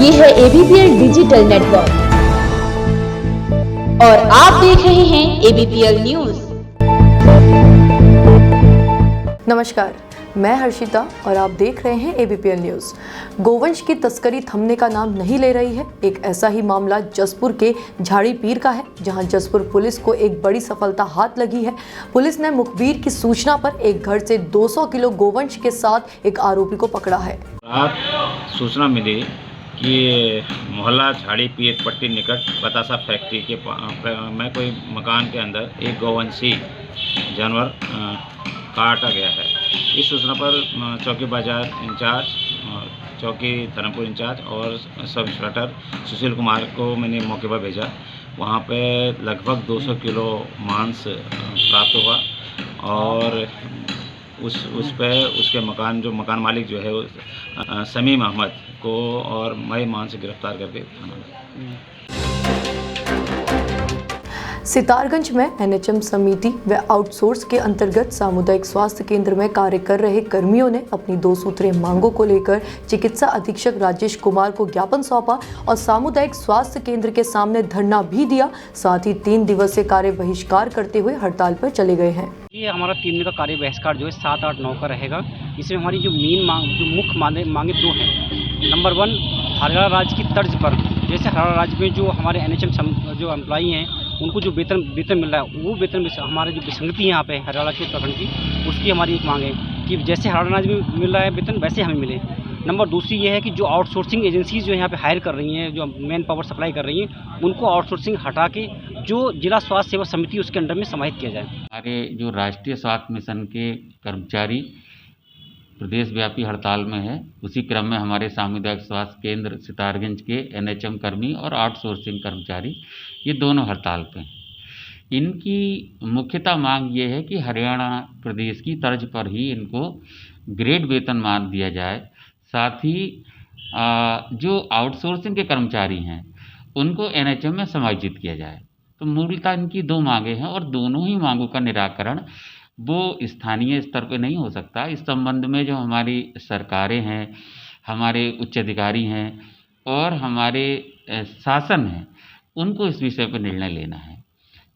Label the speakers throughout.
Speaker 1: ये है ABPL digital network और आप देख रहे हैं ABPL न्यूज।
Speaker 2: नमस्कार, मैं हर्षिता और आप देख रहे हैं ABPL न्यूज। गोवंश की तस्करी थमने का नाम नहीं ले रही है। एक ऐसा ही मामला जसपुर के झाड़ी पीर का है, जहां जसपुर पुलिस को एक बड़ी सफलता हाथ लगी है। पुलिस ने मुखबिर की सूचना पर एक घर से 200 किलो गोवंश के साथ एक आरोपी को पकड़ा है।
Speaker 3: रात सूचना मिली कि मोहल्ला झाड़ी पीर पट्टी निकट बतासा फैक्ट्री के में कोई मकान के अंदर एक गोवंशी जानवर काटा गया है। इस सूचना पर चौकी बाजार इंचार्ज, चौकी धर्मपुर इंचार्ज और सब इंस्पेक्टर सुशील कुमार को मैंने मौके पर भेजा। वहाँ पे लगभग 200 किलो मांस प्राप्त हुआ और उस पे उसके मकान मालिक जो है समीम अहमद को और मई मान से गिरफ्तार करके
Speaker 2: सितारगंज में NHM समिति व आउटसोर्स के अंतर्गत सामुदायिक स्वास्थ्य केंद्र में कार्य कर रहे कर्मियों ने अपनी 2 सूत्रीय मांगों को लेकर चिकित्सा अधीक्षक राजेश कुमार को ज्ञापन सौंपा और सामुदायिक स्वास्थ्य केंद्र के सामने धरना भी दिया। साथ ही 3 दिवसीय कार्य बहिष्कार करते हुए हड़ताल पर चले गए हैं।
Speaker 4: ये हमारा 3 दिन का कार्य बहिष्कार जो है 7, 8, 9 का रहेगा। इसमें हमारी जो मुख्य मांगे 2 हैं। नंबर 1, हरियाणा राज्य की तर्ज पर, जैसे हरियाणा राज्य में जो हमारे NHM जो एम्प्लॉई हैं उनको जो वेतन मिल रहा है, वो वेतन हमारे जो विसंगति है यहाँ पे हरियाणा के प्रखंड की, उसकी हमारी एक मांग है कि जैसे हरियाणा राज्य में मिल रहा है वेतन वैसे हमें मिले। नंबर 2 ये है कि जो आउटसोर्सिंग एजेंसीज जो यहाँ पे हायर कर रही हैं, जो मैन पावर सप्लाई कर रही हैं, उनको आउटसोर्सिंग हटा के जो जिला स्वास्थ्य सेवा समिति उसके अंडर में समाहित किया जाए।
Speaker 5: हमारे जो राष्ट्रीय स्वास्थ्य मिशन के कर्मचारी प्रदेश व्यापी हड़ताल में है, उसी क्रम में हमारे सामुदायिक स्वास्थ्य केंद्र सितारगंज के NHM कर्मी और आउटसोर्सिंग कर्मचारी ये दोनों हड़ताल पे हैं। इनकी मुख्यतः मांग ये है कि हरियाणा प्रदेश की तर्ज पर ही इनको ग्रेड वेतनमान दिया जाए। साथ ही जो आउटसोर्सिंग के कर्मचारी हैं उनको NHM में समायोजित किया जाए। तो मूलतः इनकी 2 मांगें हैं और दोनों ही मांगों का निराकरण वो स्थानीय स्तर पे नहीं हो सकता। इस संबंध में जो हमारी सरकारें हैं, हमारे उच्च अधिकारी हैं और हमारे शासन हैं, उनको इस विषय पर निर्णय लेना है।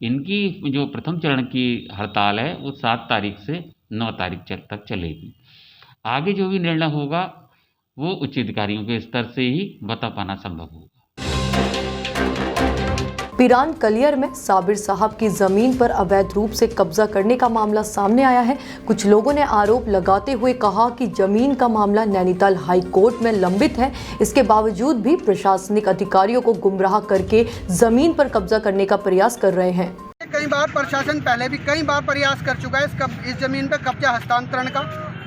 Speaker 5: इनकी जो प्रथम चरण की हड़ताल है वो 7 तारीख से 9 तारीख तक चलेगी। आगे जो भी निर्णय होगा वो उच्च अधिकारियों के स्तर से ही बता पाना संभव होगा।
Speaker 2: पिरान कलियर में साबिर साहब की जमीन पर अवैध रूप से कब्जा करने का मामला सामने आया है। कुछ लोगों ने आरोप लगाते हुए कहा कि जमीन का मामला नैनीताल हाई कोर्ट में लंबित है। इसके बावजूद भी प्रशासनिक अधिकारियों को गुमराह करके जमीन पर कब्जा करने का प्रयास कर रहे हैं।
Speaker 6: कई बार प्रशासन पहले भी कई बार प्रयास कर चुका है इस जमीन पर कब्जा हस्तांतरण का,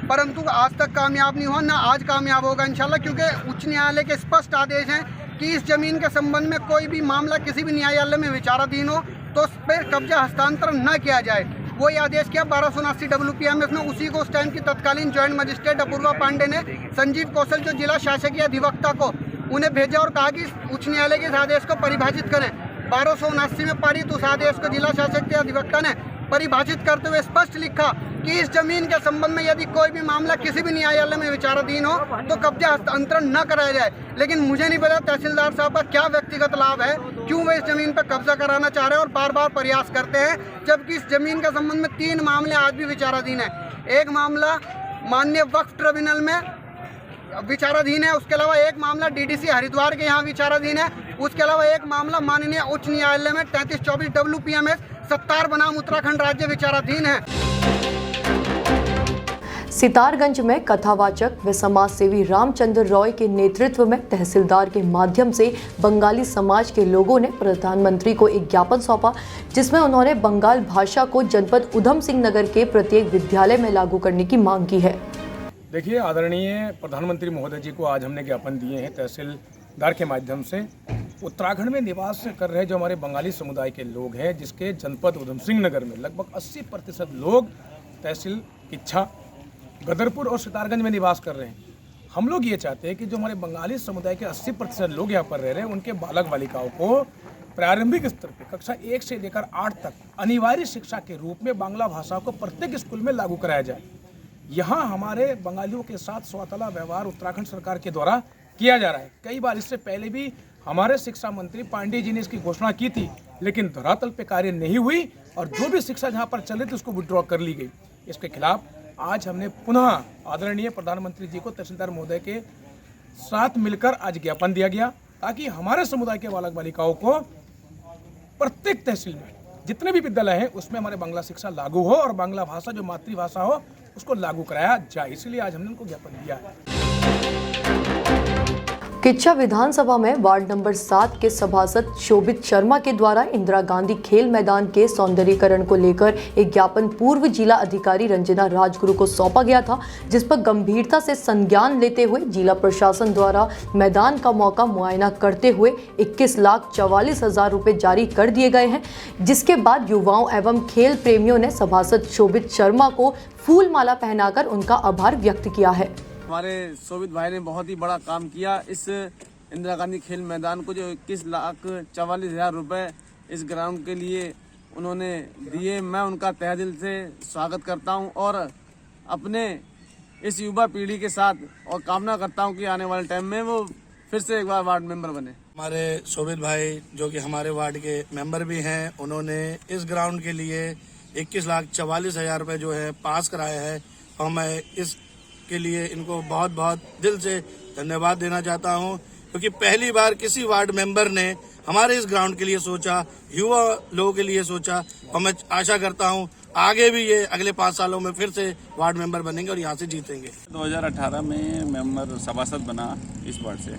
Speaker 6: परंतु आज तक कामयाब नहीं हुआ, ना आज कामयाब होगा इंशाल्लाह, क्योंकि उच्च न्यायालय के स्पष्ट आदेश हैं कि इस जमीन के संबंध में कोई भी मामला किसी भी न्यायालय में विचाराधीन हो तो उस पर कब्जा हस्तांतरण न किया जाए। वही आदेश किया 1279 WPMS में। उसी को उस टाइम की तत्कालीन ज्वाइंट मजिस्ट्रेट अपूर्वा पांडे ने संजीव कौशल जो जिला शासकीय अधिवक्ता को उन्हें भेजा और कहा कि उच्च न्यायालय के इस आदेश को परिभाषित करें। 1279 में पारित उस आदेश को जिला शासकीय अधिवक्ता ने परिभाषित करते हुए स्पष्ट लिखा कि इस जमीन के संबंध में यदि कोई भी मामला किसी भी न्यायालय में विचाराधीन हो तो कब्जा हस्तांतरण न कराया जाए। लेकिन मुझे नहीं पता तहसीलदार साहब का क्या व्यक्तिगत लाभ है, क्यों वे इस जमीन पर कब्जा कराना चाह रहे हैं और बार बार प्रयास करते हैं, जबकि इस जमीन के संबंध में 3 मामले आज भी विचाराधीन है। एक मामला माननीय वक्फ ट्रिब्यूनल में विचाराधीन है, उसके अलावा एक मामला DDC हरिद्वार के यहाँ विचाराधीन है, उसके अलावा एक मामला माननीय उच्च न्यायालय में 3324 WPMS सत्तार बनाम उत्तराखंड राज्य विचाराधीन है।
Speaker 2: सितारगंज में कथावाचक व समाज सेवी रामचंद्र रॉय के नेतृत्व में तहसीलदार के माध्यम से बंगाली समाज के लोगों ने प्रधानमंत्री को एक ज्ञापन सौंपा, जिसमें उन्होंने बंगाल भाषा को जनपद उधम सिंह नगर के प्रत्येक विद्यालय में लागू करने की मांग की है।
Speaker 7: देखिए, आदरणीय प्रधानमंत्री महोदय जी को आज हमने ज्ञापन दिए हैं तहसीलदार के माध्यम से। उत्तराखंड में निवास कर रहे जो हमारे बंगाली समुदाय के लोग हैं, जिसके जनपद उधम सिंह नगर में लगभग 80% लोग तहसील किच्छा, गदरपुर और सितारगंज में निवास कर रहे हैं। हम लोग ये चाहते हैं कि जो हमारे बंगाली समुदाय के 80% लोग यहाँ पर रह रहे हैं, उनके बालक बालिकाओं को प्रारंभिक स्तर पर कक्षा 1 से लेकर 8 तक अनिवार्य शिक्षा के रूप में बांग्ला भाषा को प्रत्येक स्कूल में लागू कराया जाए। यहाँ हमारे बंगालियों के साथ सौतला व्यवहार उत्तराखंड सरकार के द्वारा किया जा रहा है। कई बार इससे पहले भी हमारे शिक्षा मंत्री पांडे जी ने इसकी घोषणा की थी, लेकिन धरातल पे कार्य नहीं हुई और जो भी शिक्षा जहाँ पर चल रही थी उसको विड्रॉ कर ली गई। इसके खिलाफ आज हमने पुनः आदरणीय प्रधानमंत्री जी को तहसीलदार महोदय के साथ मिलकर आज ज्ञापन दिया गया, ताकि हमारे समुदाय के बालक बालिकाओं को प्रत्येक तहसील में जितने भी विद्यालय हैं उसमें हमारे बांग्ला शिक्षा लागू हो और बांग्ला भाषा जो मातृभाषा हो उसको लागू कराया जाए। इसलिए आज हमने उनको ज्ञापन दिया है।
Speaker 2: किच्चा विधानसभा में वार्ड नंबर 7 के सभासद शोभित शर्मा के द्वारा इंदिरा गांधी खेल मैदान के सौंदर्यीकरण को लेकर एक ज्ञापन पूर्व जिला अधिकारी रंजना राजगुरु को सौंपा गया था, जिस पर गंभीरता से संज्ञान लेते हुए जिला प्रशासन द्वारा मैदान का मौका मुआयना करते हुए 21,44,000 रुपये जारी कर दिए गए हैं। जिसके बाद युवाओं एवं खेल प्रेमियों ने सभासद शोभित शर्मा को फूल माला पहनाकर उनका आभार व्यक्त किया है।
Speaker 8: हमारे शोभित भाई ने बहुत ही बड़ा काम किया। इस इंदिरा गांधी खेल मैदान को जो 21,44,000 रुपये इस ग्राउंड के लिए उन्होंने दिए, मैं उनका तहे दिल से स्वागत करता हूं और अपने इस युवा पीढ़ी के साथ और कामना करता हूं कि आने वाले टाइम में वो फिर से एक बार वार्ड मेंबर बने।
Speaker 9: हमारे शोभित भाई जो कि हमारे वार्ड के मेंबर भी हैं, उन्होंने इस ग्राउंड के लिए 21,44,000 रुपये जो है पास कराया है और मैं इस के लिए इनको बहुत बहुत दिल से धन्यवाद देना चाहता हूं, क्योंकि पहली बार किसी वार्ड मेंबर ने हमारे इस ग्राउंड के लिए सोचा, युवा लोगों के लिए सोचा और मैं आशा करता हूं आगे भी ये अगले 5 सालों में फिर से वार्ड मेंबर बनेंगे और यहाँ से जीतेंगे।
Speaker 10: 2018 में मेंबर सभासद बना इस वार्ड से,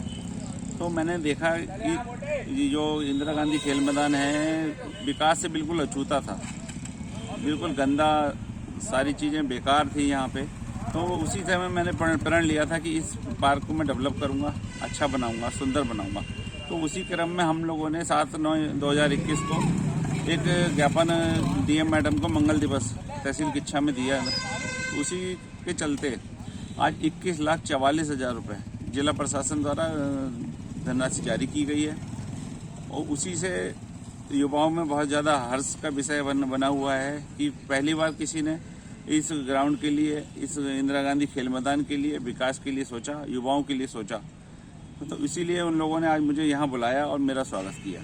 Speaker 10: तो मैंने देखा कि जो इंदिरा गांधी खेल मैदान है विकास से बिल्कुल अछूता था, बिल्कुल गंदा, सारी चीज़ें बेकार थी यहाँ पे। तो उसी समय मैंने प्रण लिया था कि इस पार्क को मैं डेवलप करूँगा, अच्छा बनाऊँगा, सुंदर बनाऊँगा। तो उसी क्रम में हम लोगों ने 7/9/2021 को एक ज्ञापन डीएम मैडम को मंगल दिवस तहसील किच्छा में दिया है। उसी के चलते आज 21,44,000 रुपये जिला प्रशासन द्वारा धनराशि जारी की गई है और उसी से युवाओं में बहुत ज़्यादा हर्ष का विषय बना हुआ है कि पहली बार किसी ने इस ग्राउंड के लिए, इस इंदिरा गांधी खेल मैदान के लिए, विकास के लिए सोचा, युवाओं के लिए सोचा। तो इसीलिए उन लोगों ने आज मुझे यहाँ बुलाया और मेरा स्वागत किया।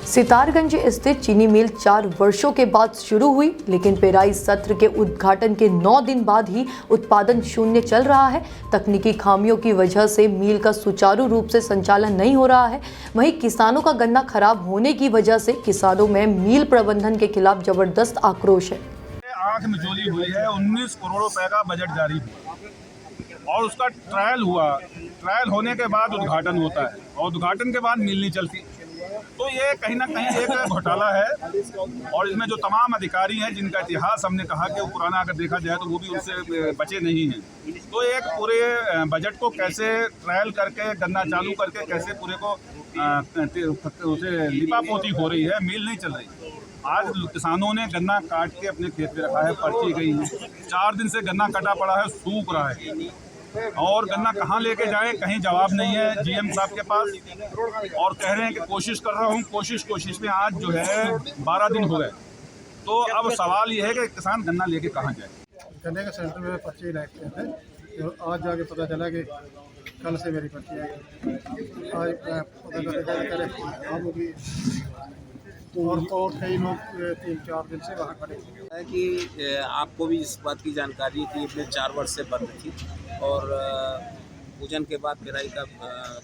Speaker 2: सितारगंज स्थित चीनी मिल 4 वर्षों के बाद शुरू हुई, लेकिन पेराई सत्र के उद्घाटन के 9 दिन बाद ही उत्पादन शून्य चल रहा है। तकनीकी खामियों की वजह से मिल का सुचारू रूप से संचालन नहीं हो रहा है। वहीं किसानों का गन्ना खराब होने की वजह से किसानों में मिल प्रबंधन के खिलाफ जबरदस्त आक्रोश है।
Speaker 11: आंख मिचौली हुई है। 19 करोड़ रुपए का बजट जारी हुआ और उसका ट्रायल हुआ। ट्रायल होने के बाद उद्घाटन होता है और उद्घाटन के बाद मिल नहीं चलती। तो ये कहीं ना कहीं एक घोटाला है और इसमें जो तमाम अधिकारी हैं जिनका इतिहास हमने कहा कि वो पुराना अगर देखा जाए तो वो भी उनसे बचे नहीं हैं। तो एक पूरे बजट को कैसे ट्रायल करके गन्ना चालू करके कैसे पूरे को उसे लिपापोती हो रही है, मिल नहीं चल रही। आज किसानों ने गन्ना काट के अपने खेत में रखा है, पर्ची गई है, 4 दिन से गन्ना कटा पड़ा है, सूख रहा है और गन्ना कहाँ लेके जाए कहीं जवाब नहीं है जीएम साहब के पास। और कह रहे हैं कि कोशिश कर रहा हूँ, कोशिश में आज जो है 12 दिन हो गए। तो अब सवाल ये है कि किसान गन्ना लेके कहाँ जाए।
Speaker 12: गन्ने के सेंटर में पर्ची रखे थे, तो आज जाके पता चला कि कल से मेरी पर्ची आई। आज और कई लोग 3-4 दिन से वहाँ खड़े
Speaker 13: है कि आपको भी इस बात की जानकारी है कि ये 4 वर्ष से बंद थी और पूजन के बाद पेराई का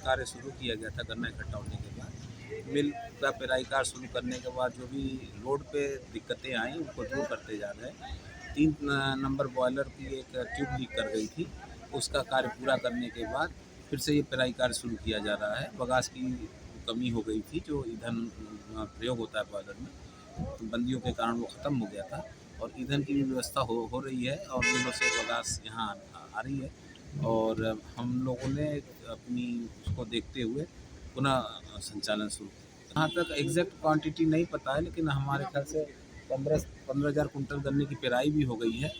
Speaker 13: कार्य शुरू किया गया था। गन्ना इकट्ठा होने के बाद मिल का पेराई कार्य शुरू करने के बाद जो भी रोड पे दिक्कतें आई उनको दूर करते जा रहे हैं। 3 नंबर बॉयलर की एक ट्यूब लीक कर गई थी, उसका कार्य पूरा करने के बाद फिर से ये पेराई कार्य शुरू किया जा रहा है। बगास की कमी हो गई थी, जो ईंधन प्रयोग होता है बॉयलर में, तो बंदियों के कारण वो ख़त्म हो गया था और ईंधन की भी व्यवस्था हो रही है और मिलों से बगास यहाँ आ रही है। और हम लोगों ने अपनी उसको देखते हुए पुनः संचालन शुरू किया। यहाँ तक एग्जैक्ट क्वांटिटी नहीं पता है, लेकिन हमारे ख्याल से 15,000 कुंटल गन्ने की पेराई भी हो गई है।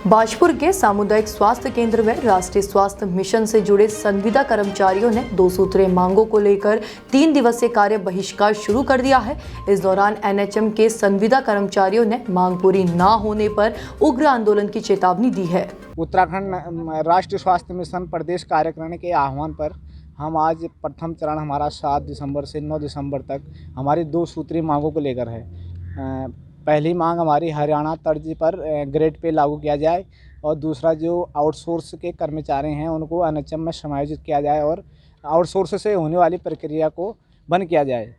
Speaker 2: बाजपुर के सामुदायिक स्वास्थ्य केंद्र में राष्ट्रीय स्वास्थ्य मिशन से जुड़े संविदा कर्मचारियों ने 2 सूत्रीय मांगों को लेकर 3 दिवसीय कार्य बहिष्कार शुरू कर दिया है। इस दौरान एनएचएम के संविदा कर्मचारियों ने मांग पूरी न होने पर उग्र आंदोलन की चेतावनी दी है।
Speaker 14: उत्तराखंड राष्ट्रीय स्वास्थ्य मिशन प्रदेश कार्यकारिणी के आह्वान पर हम आज प्रथम चरण हमारा 7 दिसंबर से 9 दिसंबर तक हमारी 2 सूत्रीय मांगों को लेकर है। पहली मांग हमारी हरियाणा तर्ज पर ग्रेड पे लागू किया जाए और दूसरा जो आउटसोर्स के कर्मचारी हैं उनको एनएचएम में समायोजित किया जाए और आउटसोर्स से होने वाली प्रक्रिया को बंद किया जाए,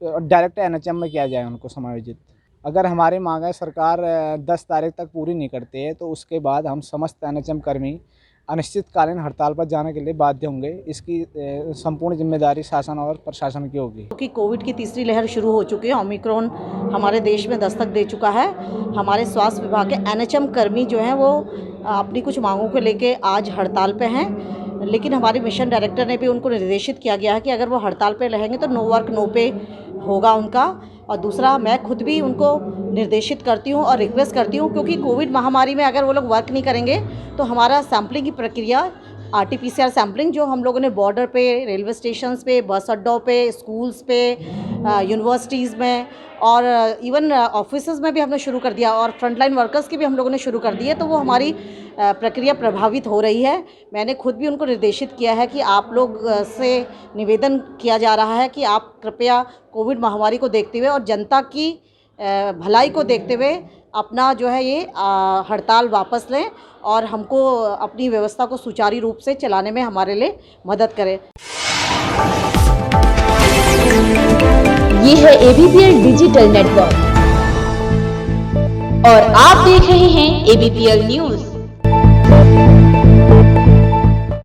Speaker 14: डायरेक्ट एनएचएम में किया जाए उनको समायोजित। अगर हमारी मांगें सरकार 10 तारीख तक पूरी नहीं करती है तो उसके बाद हम समस्त एनएचएम कर्मी अनिश्चितकालीन हड़ताल पर जाने के लिए बाध्य होंगे। इसकी संपूर्ण जिम्मेदारी शासन और प्रशासन की होगी।
Speaker 15: क्योंकि कोविड की तीसरी लहर शुरू हो चुकी है, ओमिक्रॉन हमारे देश में दस्तक दे चुका है। हमारे स्वास्थ्य विभाग के एनएचएम कर्मी जो हैं वो अपनी कुछ मांगों को लेके आज हड़ताल पे हैं, लेकिन हमारे मिशन डायरेक्टर ने भी उनको निर्देशित किया गया है कि अगर वो हड़ताल पे रहेंगे तो नो वर्क नो पे होगा उनका। और दूसरा, मैं खुद भी उनको निर्देशित करती हूँ और रिक्वेस्ट करती हूँ, क्योंकि कोविड महामारी में अगर वो लोग वर्क नहीं करेंगे तो हमारा सैम्पलिंग की प्रक्रिया RT-PCR सैम्पलिंग जो हम लोगों ने बॉर्डर पे, रेलवे स्टेशंस पे, बस अड्डों पे, स्कूल्स पे, यूनिवर्सिटीज़ में और इवन ऑफिसेज में भी हमने शुरू कर दिया और फ्रंटलाइन वर्कर्स की भी हम लोगों ने शुरू कर दी है, तो वो हमारी प्रक्रिया प्रभावित हो रही है। मैंने खुद भी उनको निर्देशित किया है कि आप लोग से निवेदन किया जा रहा है कि आप कृपया कोविड महामारी को देखते हुए और जनता की भलाई को देखते हुए अपना जो है ये हड़ताल वापस लें और हमको अपनी व्यवस्था को सुचारू रूप से चलाने में हमारे लिए मदद करें।
Speaker 1: ये है ABPL डिजिटल नेटवर्क और आप देख रहे हैं ABPL न्यूज।